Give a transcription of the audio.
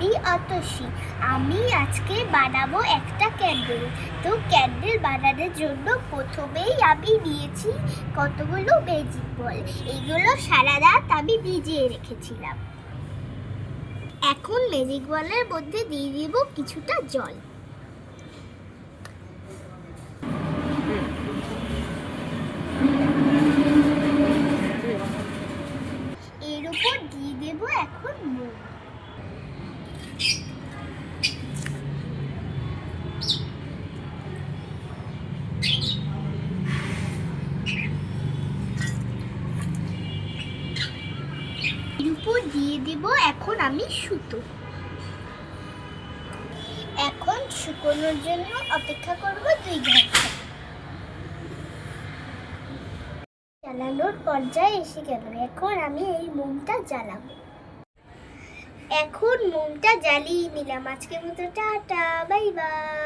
আমি অতসী। আমি আজকে বানাবো একটা ক্যান্ডেল। তো ক্যান্ডেল বানানোর জন্য প্রথমেই আমি নিয়েছি কতগুলো ম্যাজিক বল। এগুলো সারা রাত আমি ভিজিয়ে রেখেছিলাম। এখন ম্যাজিক বলের মধ্যে দিয়ে দিব কিছুটা জল। এর উপর দিয়ে দেব এখন মোম। এর উপর দিয়ে দেব এখন আমি সুতো। এখন শুকোনোর জন্য অপেক্ষা করব 2 ঘন্টা। জ্বালানোর পর্যায়ে এসে গেল। এখন আমি এই মোমটা জ্বালাবো। এখন মোমটা জ্বালিয়ে নিলাম। আজকের মতো টাটা, বাই বাই।